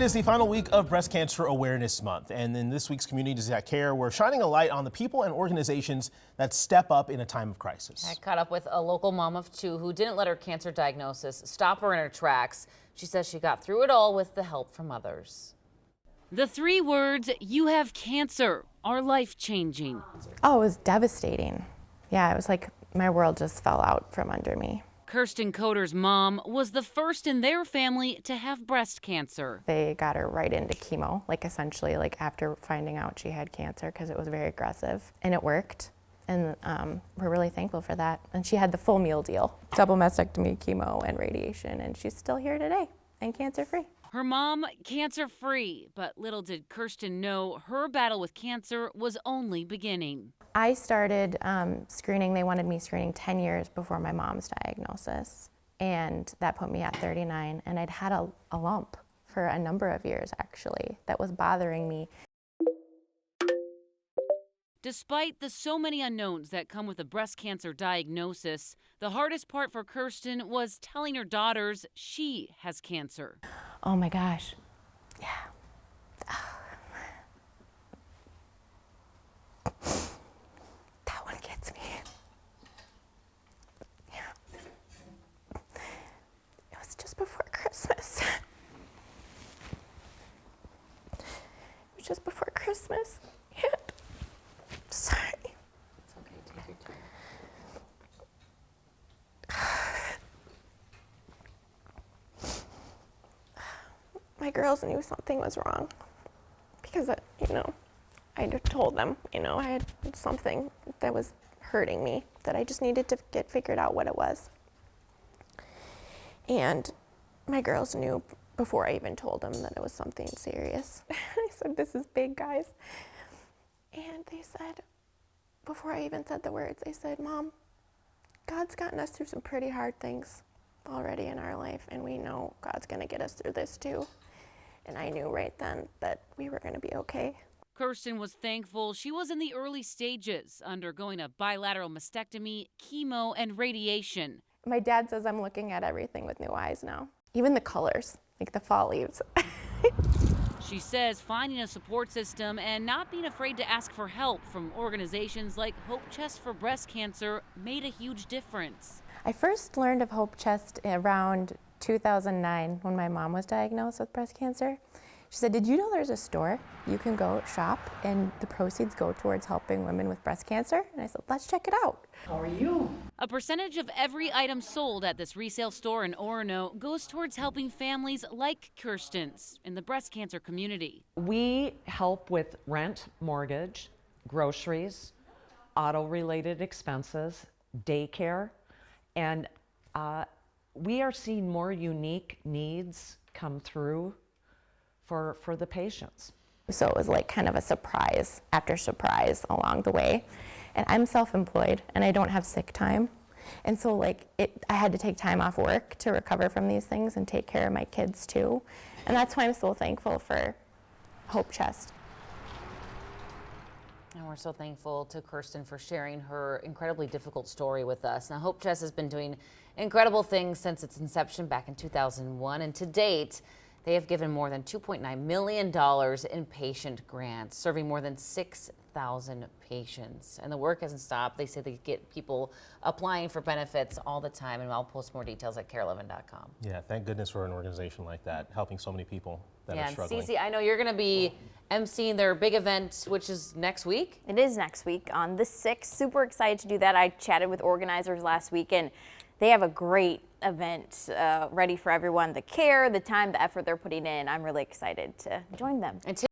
Tonight is the final week of Breast Cancer Awareness Month, and in this week's Communities That Care, we're shining a light on the people and organizations that step up in a time of crisis. I caught up with a local mom of two who didn't let her cancer diagnosis stop her in her tracks. She says she got through it all with the help from others. The three words, "you have cancer," are life-changing. Oh, it was devastating. Yeah, it was like my world just fell out from under me. Kirsten Coder's mom was the first in their family to have breast cancer. They got her right into chemo, essentially after finding out she had cancer, because it was very aggressive, and it worked. And we're really thankful for that. And she had the full meal deal, double mastectomy, chemo, and radiation, and she's still here today and cancer-free. Her mom, cancer-free, but little did Kirsten know her battle with cancer was only beginning. I started screening. They wanted me screening 10 years before my mom's diagnosis, and that put me at 39, and I'd had a lump for a number of years, actually, that was bothering me. Despite the so many unknowns that come with a breast cancer diagnosis, the hardest part for Kirsten was telling her daughters she has cancer. Oh my gosh, yeah. That one gets me. Yeah. It was just before Christmas. It was just before Christmas. Yeah. Sorry. It's okay, take your time. My girls knew something was wrong because, I had told them, I had something that was hurting me that I just needed to get figured out what it was. And my girls knew before I even told them that it was something serious. I said, "This is big, guys." And they said, before I even said the words, they said, "Mom, God's gotten us through some pretty hard things already in our life, and we know God's gonna get us through this too." And I knew right then that we were gonna be okay. Kirsten was thankful she was in the early stages, undergoing a bilateral mastectomy, chemo, and radiation. My dad says I'm looking at everything with new eyes now. Even the colors, like the fall leaves. She says finding a support system and not being afraid to ask for help from organizations like Hope Chest for Breast Cancer made a huge difference. I first learned of Hope Chest around 2009 when my mom was diagnosed with breast cancer. She said, "Did you know there's a store you can go shop and the proceeds go towards helping women with breast cancer?" And I said, "Let's check it out." How are you? A percentage of every item sold at this resale store in Orono goes towards helping families like Kirsten's in the breast cancer community. We help with rent, mortgage, groceries, auto-related expenses, daycare, and we are seeing more unique needs come through for the patients. So it was kind of a surprise after surprise along the way. And I'm self-employed and I don't have sick time. And so I had to take time off work to recover from these things and take care of my kids too. And that's why I'm so thankful for Hope Chest. And we're so thankful to Kirsten for sharing her incredibly difficult story with us. Now, Hope Chest has been doing incredible things since its inception back in 2001, and to date, they have given more than $2.9 million in patient grants, serving more than 6,000 patients. And the work hasn't stopped. They say they get people applying for benefits all the time, and I'll post more details at care11.com. Yeah, thank goodness for an organization like that, helping so many people that are And struggling. Cece, I know you're going to be emceeing their big event, which is next week. It is next week on the 6th. Super excited to do that. I chatted with organizers last week, and they have a great event ready for everyone. The care, the time, the effort they're putting in. I'm really excited to join them.